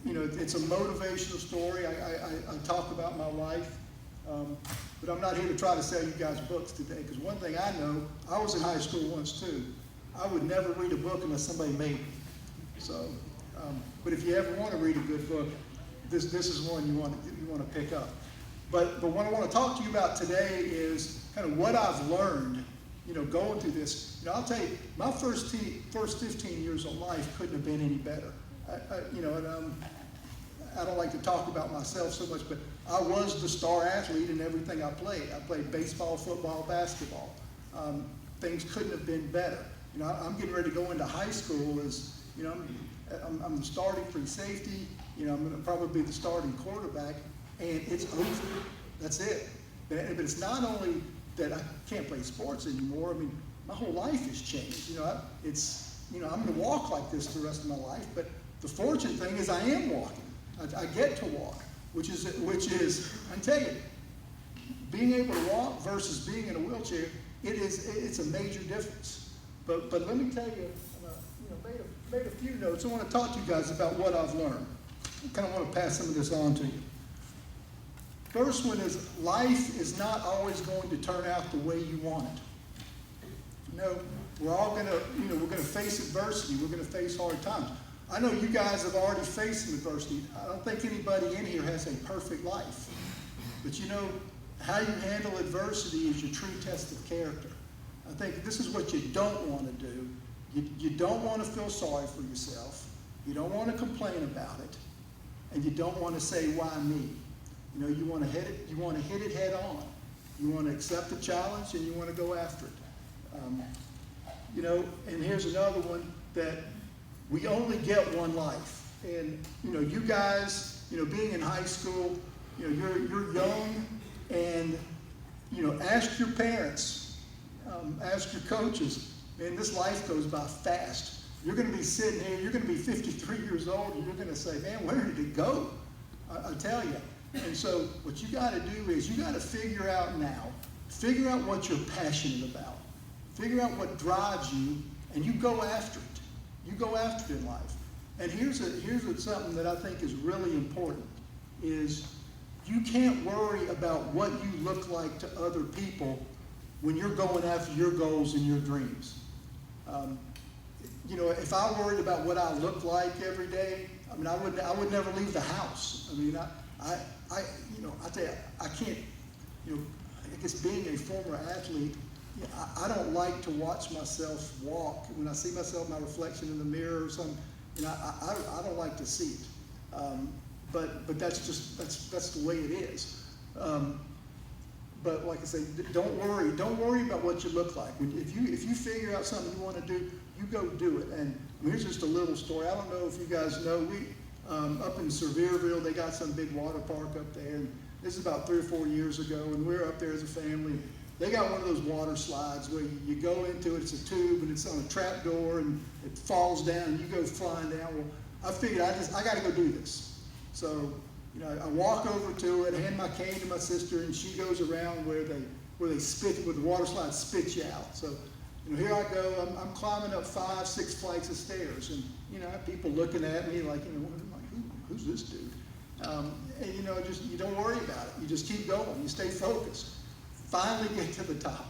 it's a motivational story. I talk about my life, but I'm not here to try to sell you guys books today, because one thing I know, I was in high school once too. I would never read a book unless somebody made me. So, but if you ever want to read a good book, this is one you want to pick up. But what I want to talk to you about today is kind of what I've learned, going through this. I'll tell you, my first 15 years of life couldn't have been any better. I don't like to talk about myself so much, but I was the star athlete in everything I played. I played baseball, football, basketball. Things couldn't have been better. I'm getting ready to go into high school as, I'm the starting free safety. I'm going to probably be the starting quarterback, and it's over. That's it. But it's not only that I can't play sports anymore. I mean, my whole life has changed. I'm going to walk like this the rest of my life. But the fortunate thing is I am walking. I get to walk, which is I can tell you, being able to walk versus being in a wheelchair, it's a major difference. But let me tell you, made a few notes. I want to talk to you guys about what I've learned. I kind of want to pass some of this on to you. First one is, life is not always going to turn out the way you want it. We're all going to, we're going to face adversity. We're going to face hard times. I know you guys have already faced some adversity. I don't think anybody in here has a perfect life. But how you handle adversity is your true test of character. I think this is what you don't want to do. You don't want to feel sorry for yourself. You don't want to complain about it. And you don't want to say, why me? You want to hit it. You want to hit it head on. You want to accept the challenge, and you want to go after it. And here's another one, that we only get one life. And you guys, being in high school, you're young, and ask your parents, ask your coaches. Man, this life goes by fast. You're going to be sitting here, you're going to be 53 years old, and you're going to say, man, where did it go? I tell you. And so what you got to do is you got to figure out what you're passionate about. Figure out what drives you, and you go after it. You go after it in life. And here's something that I think is really important, is you can't worry about what you look like to other people when you're going after your goals and your dreams. If I worried about what I look like every day, I would never leave the house. I tell you, I can't, I guess being a former athlete, I don't like to watch myself walk. When I see myself, my reflection in the mirror or something, I don't like to see it. But that's the way it is. But like I say, don't worry about what you look like. If you figure out something you want to do, you go do it. And here's just a little story. I don't know if you guys know, we up in Sevierville, they got some big water park up there. And this is about 3 or 4 years ago, and we were up there as a family. They got one of those water slides where you go into it, it's a tube, and it's on a trap door, and it falls down, and you go flying down. Well, I figured I got to go do this. So, I walk over to it, hand my cane to my sister, and she goes around where they spit, where the water slide spits you out. So, here I go. I'm climbing up 5, 6 flights of stairs, and I have people looking at me like, who's this dude? And you don't worry about it. You just keep going. You stay focused. Finally get to the top.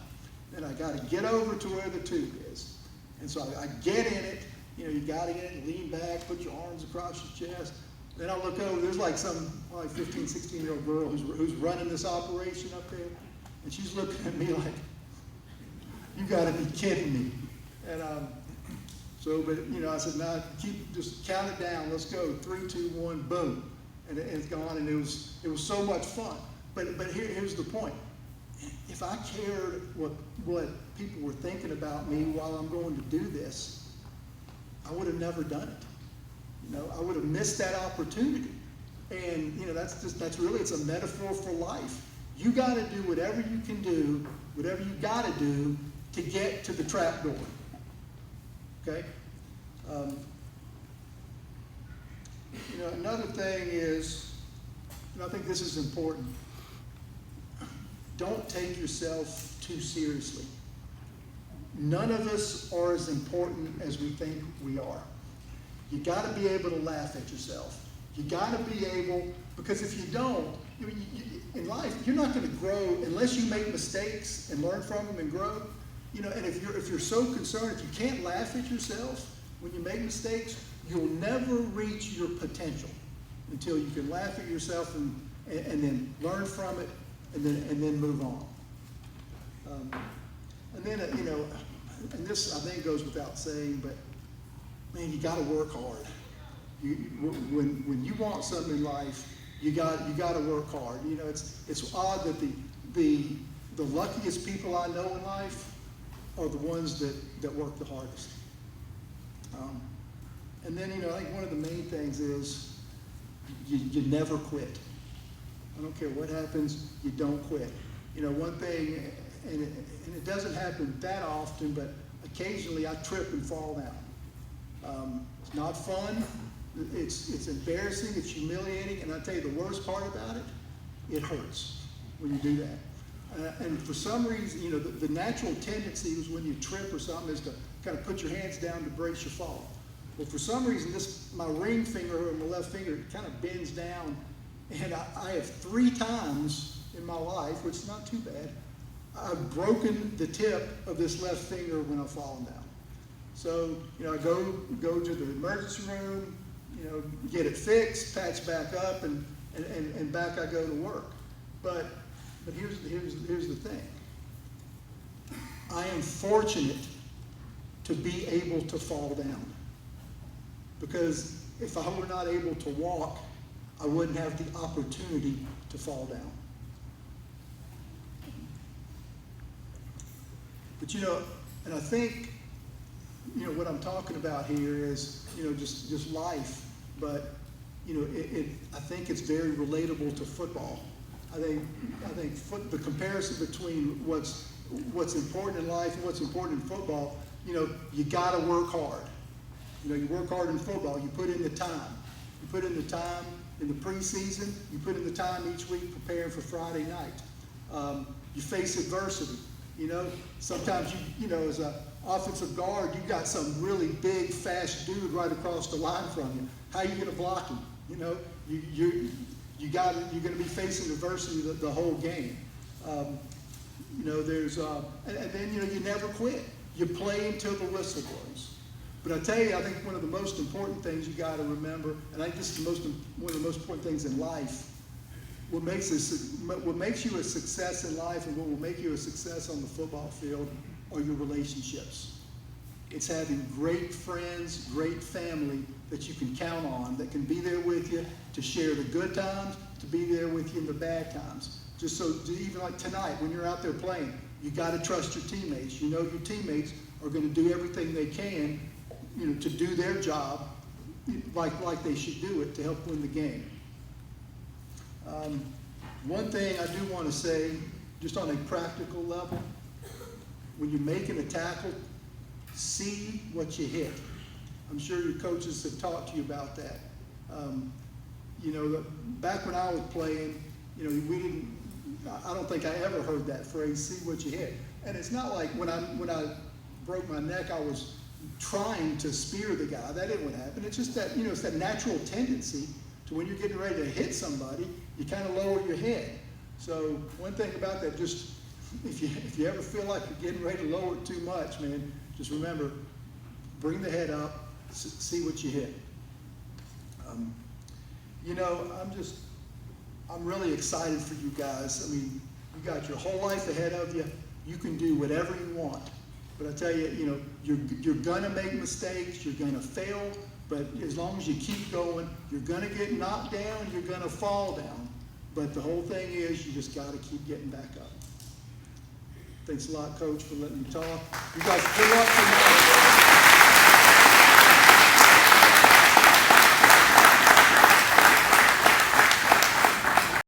Then I got to get over to where the tube is. And so I get in it. You got to get in, lean back, put your arms across your chest. Then I look over, there's like some 15, 16-year-old girl who's running this operation up there. And she's looking at me like, you got to be kidding me. And I said, nah, just count it down. Let's go. 3, 2, 1, boom. And it's gone, and it was so much fun. But here's the point. If I cared what people were thinking about me while I'm going to do this, I would have never done it. I would have missed that opportunity. And that's really, it's a metaphor for life. You got to do whatever you can do, whatever you got to do to get to the trap door. Okay. Another thing is, and I think this is important, don't take yourself too seriously. None of us are as important as we think we are. You got to be able to laugh at yourself. You got to be able, because if you don't, in life, you're not going to grow unless you make mistakes and learn from them and grow. And if you're so concerned, if you can't laugh at yourself when you make mistakes, you'll never reach your potential until you can laugh at yourself and then learn from it and then move on. And then, and this I think goes without saying, but man, you got to work hard. When you want something in life, you got to work hard. It's odd that the luckiest people I know in life are the ones that work the hardest. And then, I think one of the main things is you never quit. I don't care what happens, you don't quit. One thing, and it doesn't happen that often, but occasionally I trip and fall down. It's not fun. It's embarrassing. It's humiliating. And I tell you, the worst part about it hurts when you do that. And for some reason, the natural tendency is when you trip or something is to kind of put your hands down to brace your fall. Well, for some reason, my ring finger or my left finger kind of bends down, and I have 3 times in my life, which is not too bad, I've broken the tip of this left finger when I've fallen down. So, I go to the emergency room, get it fixed, patch back up, and back I go to work. But here's the thing. I am fortunate to be able to fall down. Because if I were not able to walk, I wouldn't have the opportunity to fall down. But and I think, what I'm talking about here is, just life. But, I think it's very relatable to football. I think the comparison between what's important in life and what's important in football, you got to work hard. You work hard in football. You put in the time. You put in the time in the preseason. You put in the time each week preparing for Friday night. You face adversity. Sometimes as an offensive guard, you got some really big, fast dude right across the line from you. How are you going to block him? You're going to be facing adversity the whole game. There's and then you never quit. You play until the whistle blows. But I tell you, I think one of the most important things you got to remember, and I think this is one of the most important things in life. What makes you a success in life and what will make you a success on the football field are your relationships. It's having great friends, great family that you can count on, that can be there with you to share the good times, to be there with you in the bad times. Just so, even like tonight, when you're out there playing, you got to trust your teammates. Your teammates are going to do everything they can, to do their job like they should do it to help win the game. One thing I do want to say, just on a practical level, when you're making a tackle, see what you hit. I'm sure your coaches have talked to you about that. Back when I was playing, I don't think I ever heard that phrase, see what you hit. And it's not like when I broke my neck, I was trying to spear the guy. That didn't happen. It's just that, it's that natural tendency to when you're getting ready to hit somebody, you kind of lower your head. So one thing about that, just if you ever feel like you're getting ready to lower it too much, man, just remember, bring the head up, see what you hit. I'm really excited for you guys. I mean, you got your whole life ahead of you. You can do whatever you want. But I tell you, you're gonna make mistakes, you're gonna fail, but as long as you keep going, you're gonna get knocked down, you're gonna fall down. But the whole thing is, you just gotta keep getting back up. Thanks a lot, Coach, for letting me talk. You guys, good luck tonight.